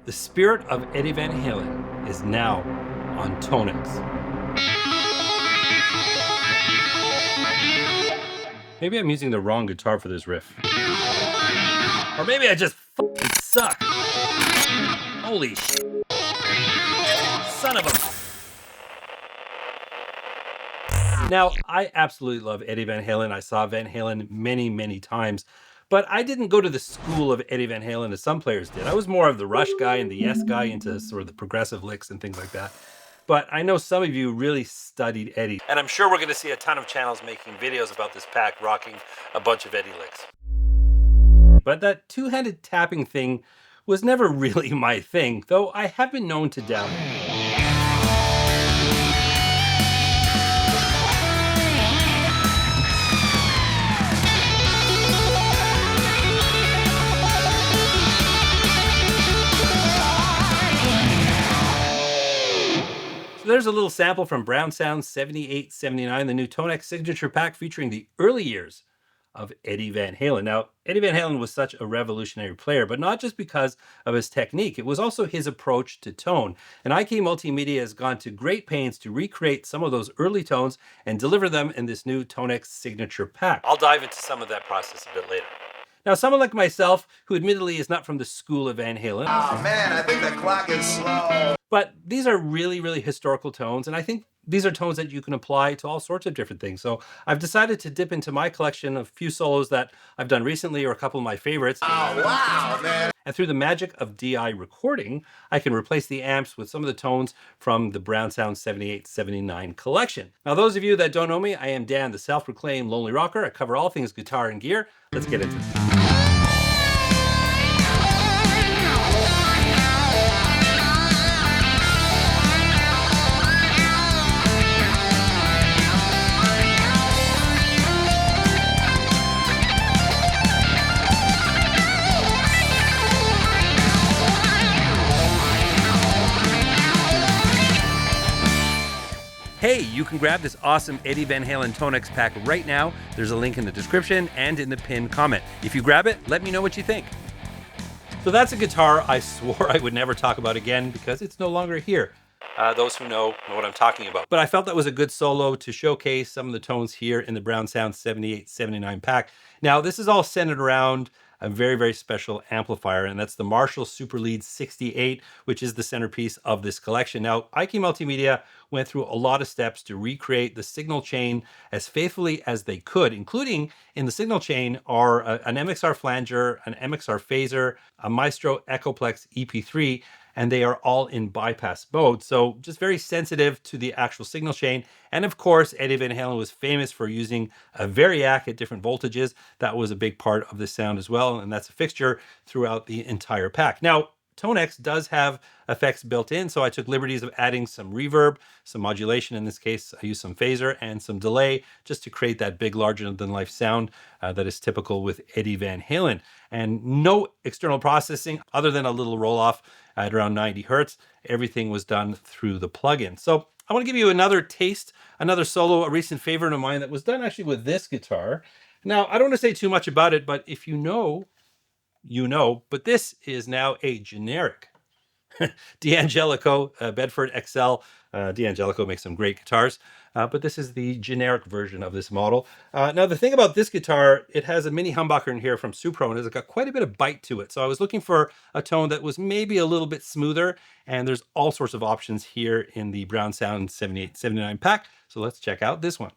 The spirit of Eddie Van Halen is now on TONEX. Maybe I'm using the wrong guitar for this riff. Or maybe I just fucking suck. Holy sh**. Son of a... Now, I absolutely love Eddie Van Halen. I saw Van Halen many, many times. But I didn't go to the school of Eddie Van Halen as some players did. I was more of the Rush guy and the Yes guy, into sort of the progressive licks and things like that. But I know some of you really studied Eddie. And I'm sure we're going to see a ton of channels making videos about this pack rocking a bunch of Eddie licks. But that two-handed tapping thing was never really my thing, though I have been known to dabble. There's a little sample from Brown Sound 7879, the new TONEX Signature Pack featuring the early years of Eddie Van Halen. Now, Eddie Van Halen was such a revolutionary player, but not just because of his technique. It was also his approach to tone. And IK Multimedia has gone to great pains to recreate some of those early tones and deliver them in this new TONEX Signature Pack. I'll dive into some of that process a bit later. Now, someone like myself, who admittedly is not from the school of Van Halen. Oh man, I think the clock is slow. But these are really, really historical tones, and I think these are tones that you can apply to all sorts of different things. So I've decided to dip into my collection of a few solos that I've done recently, or a couple of my favorites. Oh wow, man. And through the magic of DI recording, I can replace the amps with some of the tones from the Brown Sound 7879 collection. Now, those of you that don't know me, I am Dan, the self-proclaimed lonely rocker. I cover all things guitar and gear. Let's get into this. Hey, you can grab this awesome Eddie Van Halen TONEX pack right now. There's a link in the description and in the pinned comment. If you grab it, let me know what you think. So that's a guitar I swore I would never talk about again because it's no longer here. Those who know what I'm talking about. But I felt that was a good solo to showcase some of the tones here in the Brown Sound 7879 pack. Now, this is all centered around a very, very special amplifier, and that's the Marshall Super Lead 68, which is the centerpiece of this collection. Now, IK Multimedia went through a lot of steps to recreate the signal chain as faithfully as they could, including in the signal chain are an MXR flanger, an MXR phaser, a Maestro Echoplex EP3, and they are all in bypass mode. So just very sensitive to the actual signal chain. And of course, Eddie Van Halen was famous for using a variac at different voltages. That was a big part of the sound as well. And that's a fixture throughout the entire pack. Now, TONEX does have effects built in, so I took liberties of adding some reverb, some modulation. In this case, I used some phaser and some delay just to create that big, larger-than-life sound that is typical with Eddie Van Halen. And no external processing other than a little roll-off at around 90 hertz. Everything was done through the plugin. So I want to give you another taste, another solo, a recent favorite of mine that was done actually with this guitar. Now, I don't want to say too much about it, but if you know, you know, but this is now a generic D'Angelico Bedford XL. D'Angelico makes some great guitars, but this is the generic version of this model. Now, the thing about this guitar, it has a mini humbucker in here from Supro, and it's got quite a bit of bite to it. So I was looking for a tone that was maybe a little bit smoother, and there's all sorts of options here in the Brown Sound 7879 pack. So let's check out this one.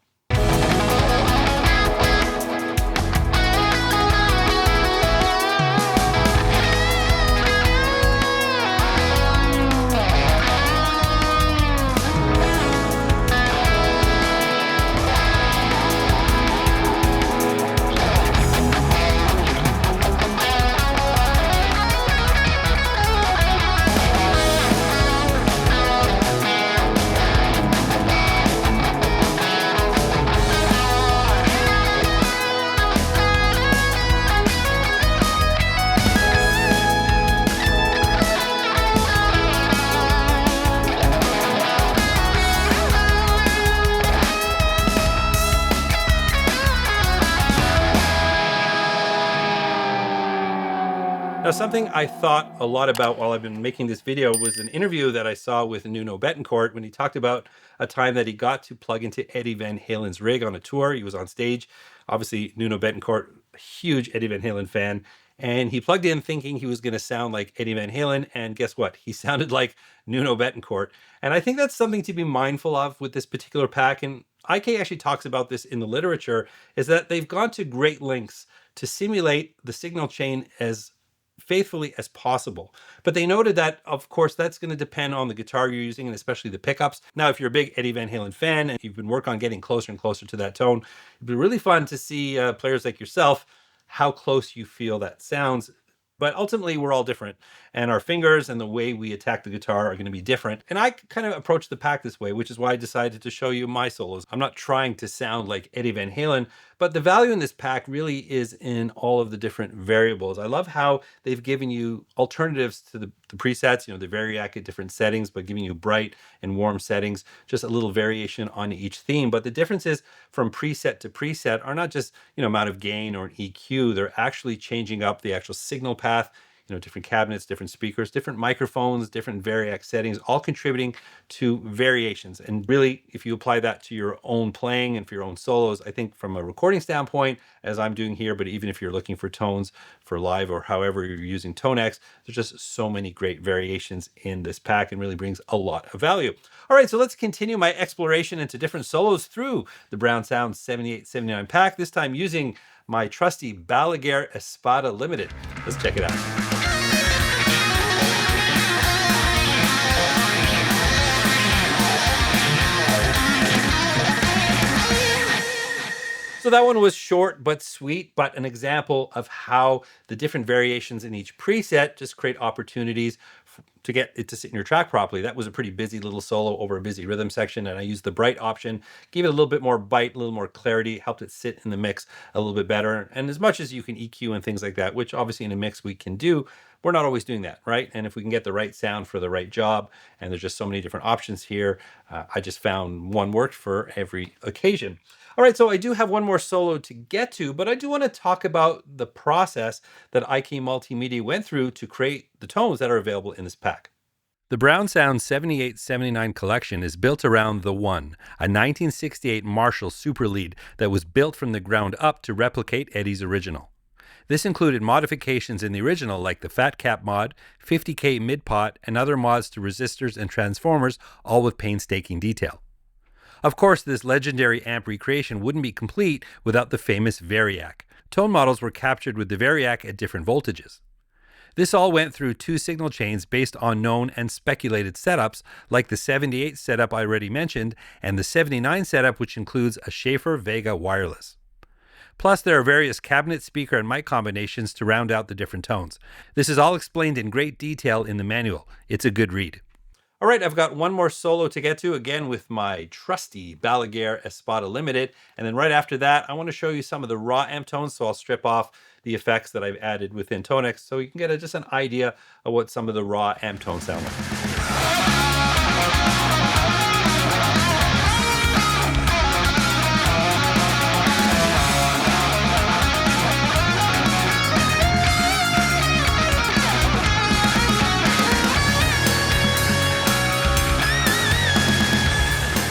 something I thought a lot about while I've been making this video was an interview that I saw with Nuno Bettencourt when he talked about a time that he got to plug into Eddie Van Halen's rig on a tour. He was on stage. Obviously, Nuno Bettencourt, a huge Eddie Van Halen fan, and he plugged in thinking he was going to sound like Eddie Van Halen, and guess what? He sounded like Nuno Bettencourt. And I think that's something to be mindful of with this particular pack, and IK actually talks about this in the literature, is that they've gone to great lengths to simulate the signal chain as faithfully as possible. But they noted that, of course, that's going to depend on the guitar you're using and especially the pickups. Now, if you're a big Eddie Van Halen fan and you've been working on getting closer and closer to that tone, it'd be really fun to see players like yourself, how close you feel that sounds. But ultimately, we're all different, and our fingers and the way we attack the guitar are going to be different. And I kind of approach the pack this way, which is why I decided to show you my solos. I'm not trying to sound like Eddie Van Halen, but the value in this pack really is in all of the different variables. I love how they've given you alternatives to the presets, the Variac at different settings, but giving you bright and warm settings, just a little variation on each theme. But the differences from preset to preset are not just, amount of gain or an EQ. They're actually changing up the actual signal path, different cabinets, different speakers, different microphones, different Variac settings, all contributing to variations. And really, if you apply that to your own playing and for your own solos, I think from a recording standpoint, as I'm doing here, but even if you're looking for tones for live or however you're using TONEX, there's just so many great variations in this pack and really brings a lot of value. All right, so let's continue my exploration into different solos through the Brown Sound 7879 pack, this time using my trusty Balaguer Espada Limited. Let's check it out. So that one was short but sweet, but an example of how the different variations in each preset just create opportunities to get it to sit in your track properly. That was a pretty busy little solo over a busy rhythm section, and I used the bright option, gave it a little bit more bite, a little more clarity, helped it sit in the mix a little bit better. And as much as you can EQ and things like that, which obviously in a mix we can do, we're not always doing that, right? And if we can get the right sound for the right job, and there's just so many different options here, I just found one worked for every occasion. All right, so I do have one more solo to get to, but I do want to talk about the process that IK Multimedia went through to create the tones that are available in this pack. The Brown Sound 7879 collection is built around the One, a 1968 Marshall Super Lead that was built from the ground up to replicate Eddie's original. This included modifications in the original like the Fat Cap mod, 50K mid-pot, and other mods to resistors and transformers, all with painstaking detail. Of course, this legendary amp recreation wouldn't be complete without the famous Variac. Tone models were captured with the Variac at different voltages. This all went through two signal chains based on known and speculated setups, like the 78 setup I already mentioned, and the 79 setup, which includes a Schaefer Vega wireless. Plus, there are various cabinet, speaker, and mic combinations to round out the different tones. This is all explained in great detail in the manual. It's a good read. All right, I've got one more solo to get to, again with my trusty Balaguer Espada Limited. And then right after that, I want to show you some of the raw amp tones, so I'll strip off the effects that I've added within TONEX so you can get just an idea of what some of the raw amp tones sound like.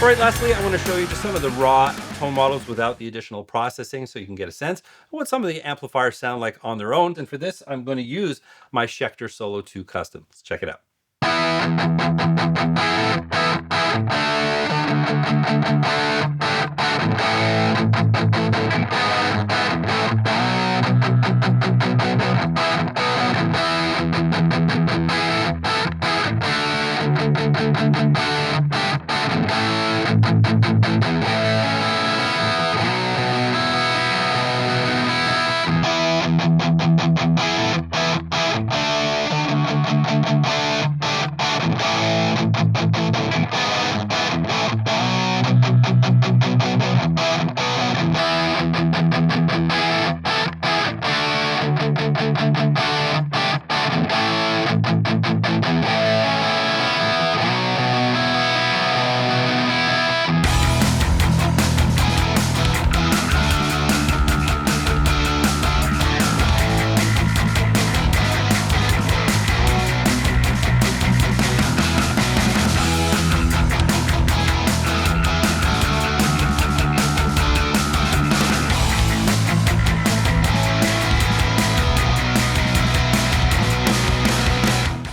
All right, lastly, I want to show you just some of the raw tone models without the additional processing so you can get a sense of what some of the amplifiers sound like on their own. And for this, I'm going to use my Schecter Solo 2 Custom. Let's check it out.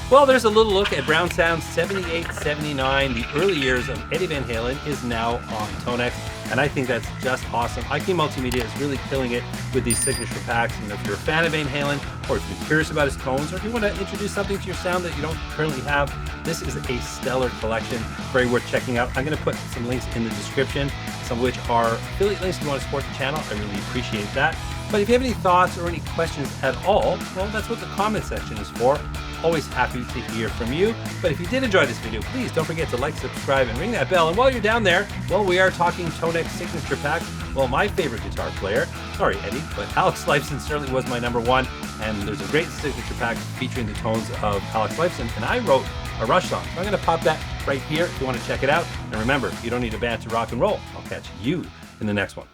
Well, there's a little look at Brown Sound 78, 79. The early years of Eddie Van Halen is now on TONEX, and I think that's just awesome. IK Multimedia is really killing it with these signature packs, and if you're a fan of Van Halen, or if you're curious about his tones, or if you want to introduce something to your sound that you don't currently have, this is a stellar collection, very worth checking out. I'm going to put some links in the description, some of which are affiliate links if you want to support the channel. I really appreciate that. But if you have any thoughts or any questions at all, well, that's what the comment section is for. Always happy to hear from you. But if you did enjoy this video, please don't forget to like, subscribe, and ring that bell. And while you're down there, well, we are talking TONEX Signature Pack. Well, my favorite guitar player, sorry Eddie, but Alex Lifeson certainly was my #1. And there's a great signature pack featuring the tones of Alex Lifeson. And I wrote a Rush song. So I'm going to pop that right here if you want to check it out. And remember, you don't need a band to rock and roll. I'll catch you in the next one.